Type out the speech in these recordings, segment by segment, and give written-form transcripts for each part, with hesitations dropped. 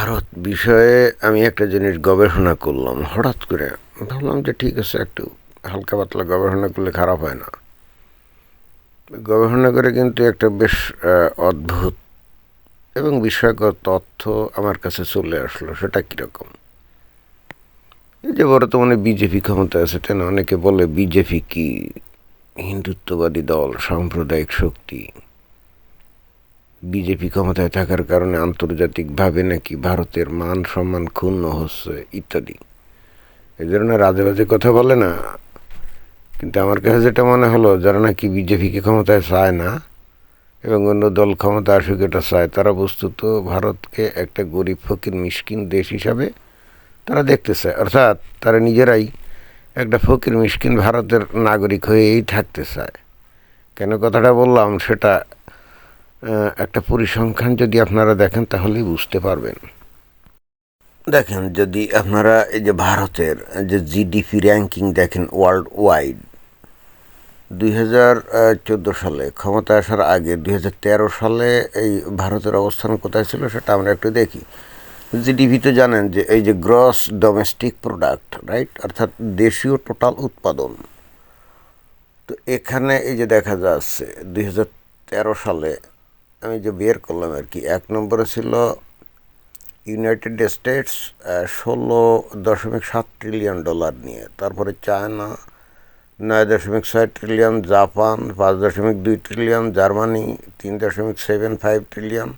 ভারত বিষয়ে আমি একটা জিনিস গবেষণা করলাম হঠাৎ করে। ভাবলাম যে ঠিক আছে, একটু হালকা পাতলা গবেষণা করলে খারাপ হয় না। গবেষণা করে কিন্তু একটা বেশ অদ্ভুত এবং বিস্ময়কর তথ্য আমার কাছে চলে আসলো। সেটা কীরকম? এই যে বর্তমানে বিজেপি ক্ষমতায় আছে, তাই না? অনেকে বলে বিজেপি কি হিন্দুত্ববাদী দল, সাম্প্রদায়িক শক্তি। বিজেপি ক্ষমতায় থাকার কারণে আন্তর্জাতিকভাবে নাকি ভারতের মান সম্মান ক্ষুণ্ণ হচ্ছে ইত্যাদি। এই ধরনের আজে বাজে কথা বলে না। কিন্তু আমার কাছে যেটা মনে হলো, যারা নাকি বিজেপিকে ক্ষমতায় চায় না এবং অন্য দল ক্ষমতা আসুক এটা চায়, তারা বস্তুত ভারতকে একটা গরিব ফকির মিসকিন দেশ হিসাবে তারা দেখতে চায়। অর্থাৎ তারা নিজেরাই একটা ফকির মিসকিন ভারতের নাগরিক হয়েই থাকতে চায়। কেন কথাটা বললাম সেটা একটা পরিসংখ্যান যদি আপনারা দেখেন তাহলেই বুঝতে পারবেন। দেখেন, যদি আপনারা এই যে ভারতের যে জিডিপি র্যাঙ্কিং দেখেন ওয়ার্ল্ড ওয়াইড, 2014 সালে ক্ষমতা আসার আগে 2013 সালে এই ভারতের অবস্থান কোথায় ছিল সেটা আমরা একটু দেখি। জিডিপি তো জানেন যে এই যে গ্রস ডোমেস্টিক প্রোডাক্ট, রাইট, অর্থাৎ দেশীয় টোটাল উৎপাদন। তো এখানে এই যে দেখা যাচ্ছে 2013 সালে আমি যে বের করলাম আর কি, 1 নম্বরে ছিল ইউনাইটেড স্টেটস 16.7 ট্রিলিয়ন ডলার নিয়ে, তারপরে China 9.6 trillion, Japan 5.2 trillion, Germany 3.75 trillion,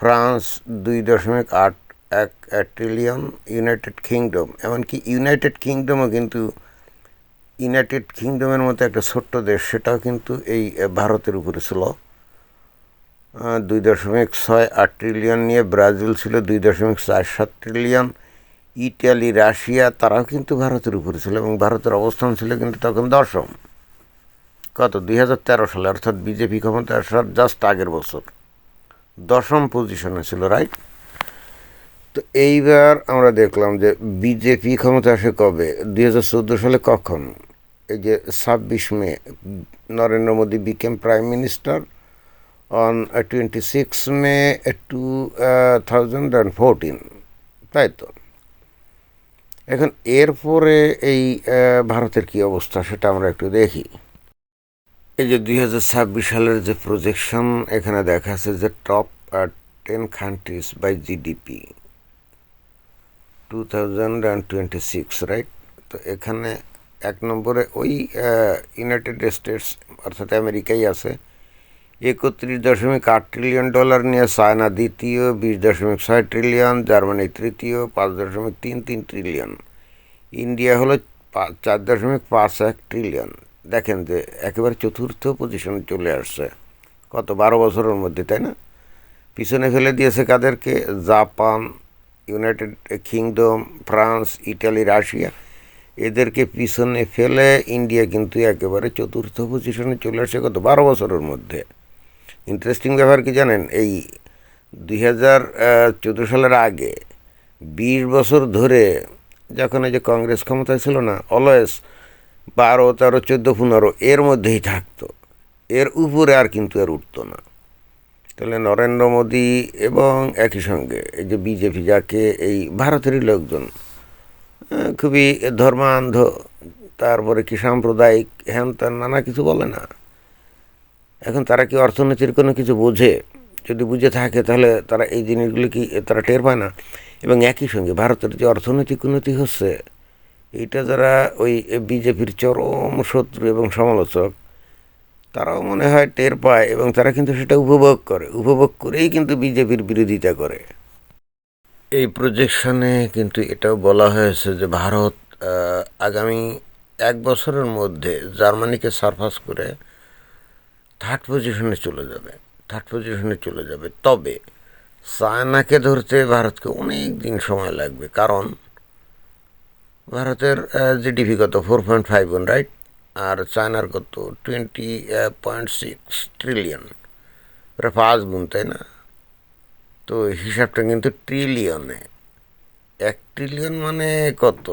France 2.81 trillion, United kingdom, এমনকি ইউনাইটেড কিংডমও কিন্তু ইউনাইটেড কিংডমের মতো একটা ছোট্ট দেশ, সেটাও কিন্তু এই ভারতের উপরে ছিল 2.68 ট্রিলিয়ন নিয়ে। ব্রাজিল ছিল 2.47 ট্রিলিয়ন। ইটালি, রাশিয়া তারাও কিন্তু ভারতের উপরে ছিল এবং ভারতের অবস্থান ছিল কিন্তু তখন দশম। কত? 2013 সালে, অর্থাৎ বিজেপি ক্ষমতা আসার জাস্ট আগের বছর দশম পজিশনে ছিল, রাইট। তো এইবার আমরা দেখলাম যে বিজেপি ক্ষমতা আসে কবে? 2014 সালে। কখন? এই যে 26 May Narendra Modi became prime minister on 26 May 2014, তাই তো। এখন এরপরে এই ভারতের কি অবস্থা সেটা আমরা একটু দেখি। এই যে 2026 সালের যে প্রজেকশন এখানে দেখাচ্ছে যে top 10 countries by GDP 2026, right. তো এখানে 1 নম্বরে ওই ইউনাইটেড স্টেটস অর্থাৎ আমেরিকাই আছে 31.8 ট্রিলিয়ন ডলার নিয়ে, চায়না দ্বিতীয় 20.6 ট্রিলিয়ন, জার্মানি তৃতীয় 5.33 ট্রিলিয়ন, ইন্ডিয়া হলো 4.51 ট্রিলিয়ন। দেখেন যে একেবারে চতুর্থ পজিশনে চলে আসছে কত 12 বছরের মধ্যে, তাই না? পিছনে ফেলে দিয়েছে কাদেরকে? Japan, United kingdom, France, Italy, Russia, এদেরকে পিছনে ফেলে ইন্ডিয়া কিন্তু একেবারে চতুর্থ পজিশনে চলে আসছে কত 12 বছরের মধ্যে। ইন্টারেস্টিং ব্যাপার কি জানেন? এই 2014 সালের আগে 20 বছর ধরে যখন এই যে কংগ্রেস ক্ষমতায় ছিল না, অলওয়েজ 12, 13, 14, 15 এর মধ্যেই থাকতো, এর উপরে আর কিন্তু আর উঠতো না। তাহলে নরেন্দ্র মোদী এবং একই সঙ্গে এই যে বিজেপি, যাকে এই ভারতেরই লোকজন খুবই ধর্মান্ধ, তারপরে কি সাম্প্রদায়িক, হ্যান ত্যান নানা কিছু বলে না। এখন তারা কি অর্থনীতির কোনো কিছু বোঝে? যদি বুঝে থাকে তাহলে তারা এই জিনিসগুলি কি তারা টের পায় না? এবং একই সঙ্গে ভারতের যে অর্থনৈতিক উন্নতি হচ্ছে, এইটা যারা ওই বিজেপির চরম শত্রু এবং সমালোচক, তারাও মনে হয় টের পায় এবং তারা কিন্তু সেটা উপভোগ করে, উপভোগ করেই কিন্তু বিজেপির বিরোধিতা করে। এই প্রজেকশনে কিন্তু এটাও বলা হয়েছে যে ভারত আগামী 1 বছরের মধ্যে জার্মানিকে সারপাস করে থার্ড পজিশনে চলে যাবে। তবে চায়নাকে ধরতে ভারতকে অনেক দিন সময় লাগবে, কারণ ভারতের জিডিপি কত 4.51, রাইট, আর চায়নার কত 20.6 ট্রিলিয়ন, প্রায় 5 গুণ, তাই না? তো হিসাবটা কিন্তু ট্রিলিয়নে, 1 ট্রিলিয়ন মানে কত?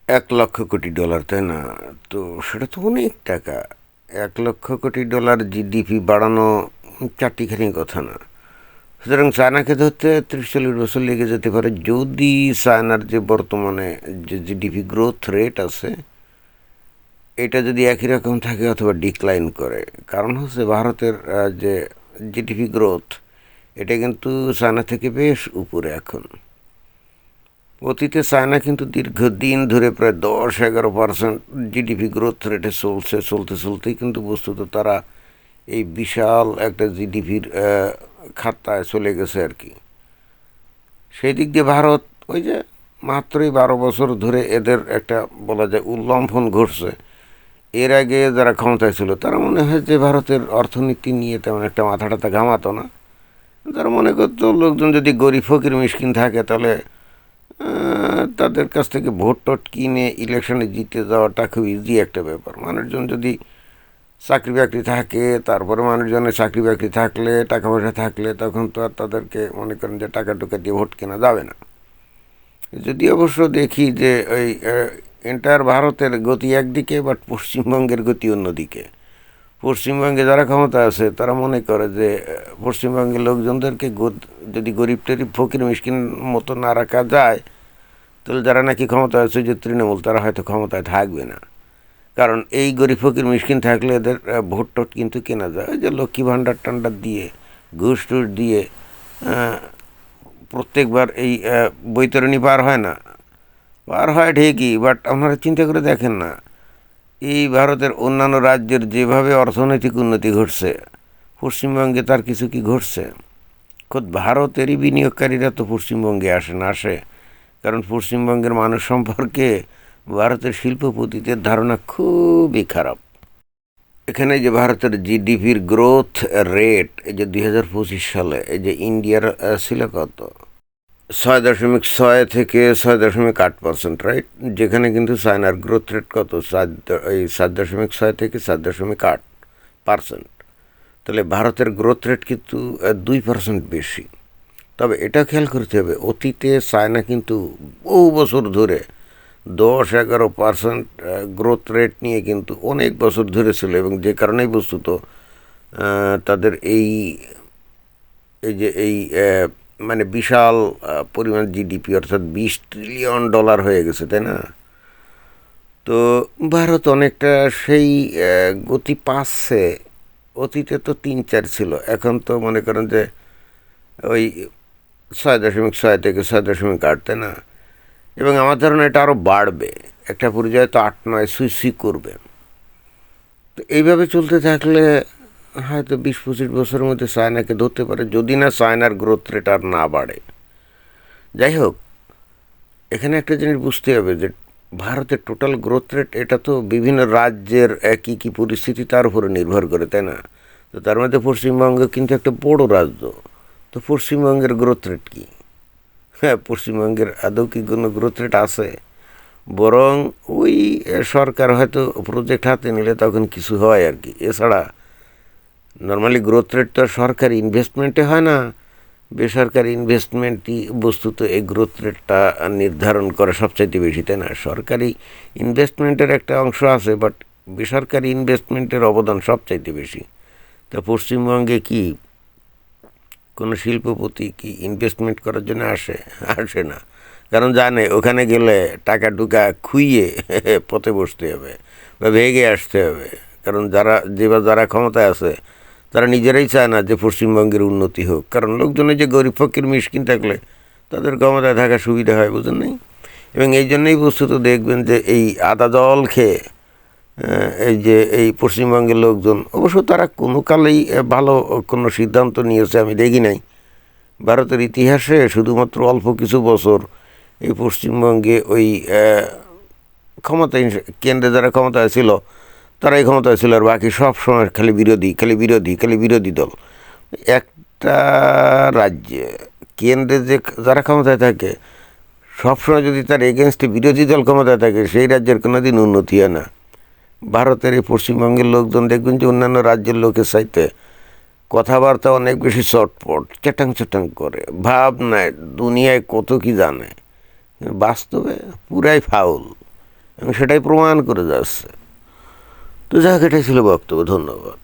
1 লক্ষ কোটি ডলার, তাই না? তো সেটা তো অনেক টাকা। 1 লক্ষ কোটি ডলার জিডিপি বাড়ানো চারটিখানি কথা না। সুতরাং চায়নাকে ধরতে 30-40 বছর লেগে যেতে পারে যদি চায়নার যে বর্তমানে যে জিডিপি গ্রোথ রেট আছে এটা যদি একই রকম থাকে অথবা ডিক্লাইন করে। কারণ হচ্ছে ভারতের যে জিডিপি গ্রোথ এটা কিন্তু চায়না থেকে বেশ উপরে এখন। অতীতে চায়না কিন্তু দীর্ঘদিন ধরে প্রায় 10-11% জিডিপি গ্রোথ রেটে চলতেই কিন্তু বস্তুত তারা এই বিশাল একটা জিডিপির খাতায় চলে গেছে আর কি। সেই দিক দিয়ে ভারত ওই যে মাত্রই 12 বছর ধরে এদের একটা বলা যায় উল্লম্ফন ঘটছে। এর আগে যারা ক্ষমতায় ছিল তারা মনে হয় যে ভারতের অর্থনীতি নিয়ে তেমন একটা মাথা টাথা ঘামাতো না। তারা মনে করতো লোকজন যদি গরিব ফকির মিশকিন থাকে তাহলে তাদের কাছ থেকে ভোট টোট কিনে ইলেকশনে জিতে যাওয়াটা খুব ইজি একটা ব্যাপার। মানুষজন যদি চাকরি বাকরি থাকে, তারপরে মানুষজনের চাকরি বাকরি থাকলে, টাকা পয়সা থাকলে তখন তো আর তাদেরকে মনে করেন যে টাকা টুকা দিয়ে ভোট কেনা যাবে না। যদি অবশ্য দেখি যে ওই এন্টায়ার ভারতের গতি একদিকে, বাট পশ্চিমবঙ্গের গতি অন্যদিকে। পশ্চিমবঙ্গে যারা ক্ষমতা আছে তারা মনে করে যে পশ্চিমবঙ্গের লোকজনদেরকে যদি গরিব টরিব ফকির মিশকিন মতো না রাখা যায় তাহলে যারা নাকি ক্ষমতা আছে যে তৃণমূল তারা হয়তো ক্ষমতায় থাকবে না। কারণ এই গরিব ফকির মিশকিন থাকলে এদের ভোট টোট কিন্তু কেনা যায়। ওই যে লক্ষ্মী ভাণ্ডার টান্ডার দিয়ে ঘুষ টুস দিয়ে প্রত্যেকবার এই বৈতরণী পার হয় না, পার হয় ঠিকই, বাট আপনারা চিন্তা করে দেখেন না এই ভারতের অন্যান্য রাজ্যের যেভাবে অর্থনৈতিক উন্নতি ঘটছে পশ্চিমবঙ্গে তার কিছু কি ঘটছে? খোদ ভারতেরই বিনিয়োগকারীরা তো পশ্চিমবঙ্গে আসে, কারণ পশ্চিমবঙ্গের মানুষ সম্পর্কে ভারতের শিল্পপতিদের ধারণা খুবই খারাপ। এখানে যে ভারতের জিডিপির গ্রোথ রেট এই যে 2025 সালে এই যে ইন্ডিয়ার ছিল কত 6.6 থেকে 6.8%, রাইট? যেখানে কিন্তু চায়নার গ্রোথ রেট কত 7.6 থেকে 7.8%। তাহলে ভারতের গ্রোথ রেট কিন্তু 2% বেশি। তবে এটা খেয়াল করতে হবে অতীতে চায়না কিন্তু বহু বছর ধরে 10-11% গ্রোথ রেট নিয়ে কিন্তু অনেক বছর ধরে ছিল, এবং যে কারণেই বস্তুত তাদের এই যে এই মানে বিশাল পরিমাণ জিডিপি অর্থাৎ $20 ট্রিলিয়ন হয়ে গেছে, তাই না? তো ভারত অনেকটা সেই গতি পাচ্ছে। অতীতে তো 3-4 ছিল, এখন তো মনে করেন যে ওই 6.6 থেকে 6.8, তাই না? এবং আমার ধারণা এটা আরও বাড়বে, একটা পর্যায়ে তো 8-9 সুই করবে। তো এইভাবে চলতে থাকলে হয়তো 20-25 বছরের মধ্যে চায়নাকে ধরতে পারে, যদি না চায়নার গ্রোথ রেট আর না বাড়ে। যাই হোক, এখানে একটা জিনিস বুঝতে হবে যে ভারতের টোটাল গ্রোথ রেট এটা তো বিভিন্ন রাজ্যের কী কী পরিস্থিতি তার উপরে নির্ভর করে, তাই না? তো তার মধ্যে পশ্চিমবঙ্গ কিন্তু একটা বড় রাজ্য। তো পশ্চিমবঙ্গের গ্রোথ রেট কী? হ্যাঁ, পশ্চিমবঙ্গের আদৌ কি কোনো গ্রোথ রেট আছে? বরং ওই সরকার হয়তো প্রজেক্ট হাতে নিলে তখন কিছু হয় আর কি। এছাড়া নর্মালি গ্রোথ রেট তো সরকারি ইনভেস্টমেন্টে হয় না, বেসরকারি ইনভেস্টমেন্টই বস্তুত এই গ্রোথ রেটটা নির্ধারণ করে সবচাইতে বেশি, তাই না? সরকারি ইনভেস্টমেন্টের একটা অংশ আছে, বাট বেসরকারি ইনভেস্টমেন্টের অবদান সবচাইতে বেশি। তা পশ্চিমবঙ্গে কি কোনো শিল্পপতি কি ইনভেস্টমেন্ট করার জন্য আসে না, কারণ জানে ওখানে গেলে টাকা টুকা খুইয়ে পথে বসতে হবে বা ভেগে আসতে হবে। কারণ যারা ক্ষমতায় আছে তারা নিজেরাই চায় না যে পশ্চিমবঙ্গের উন্নতি হোক, কারণ লোকজনের যে গরিব ফকির মিশকিন থাকলে তাদের ক্ষমতায় থাকার সুবিধা হয়, বুঝেন নাই? এবং এই জন্যই বস্তুত দেখবেন যে এই আদা জল খেয়ে এই পশ্চিমবঙ্গের লোকজন, অবশ্য তারা কোনো কালেই ভালো কোনো সিদ্ধান্ত নিয়েছে আমি দেখি নাই। ভারতের ইতিহাসে শুধুমাত্র অল্প কিছু বছর এই পশ্চিমবঙ্গে ওই ক্ষমতায় কেন্দ্রে যারা ক্ষমতায় ছিল তারাই ক্ষমতায় ছিল, আর বাকি সব সময় খালি বিরোধী দল। একটা রাজ্যে কেন্দ্রে যারা ক্ষমতায় থাকে সবসময় যদি তার এগেনস্টে বিরোধী দল ক্ষমতায় থাকে সেই রাজ্যের কোনো দিন উন্নতি হয় না। ভারতের এই পশ্চিমবঙ্গের লোকজন দেখবেন যে অন্যান্য রাজ্যের লোকের চাইতে কথাবার্তা অনেক বেশি চটপট চ্যাটাং করে, ভাব নেয় দুনিয়ায় কত কি জানে, বাস্তবে পুরাই ফাউল, এবং সেটাই প্রমাণ করে যাচ্ছে। তো যাক, এটাই ছিল বক্তব্য। ধন্যবাদ।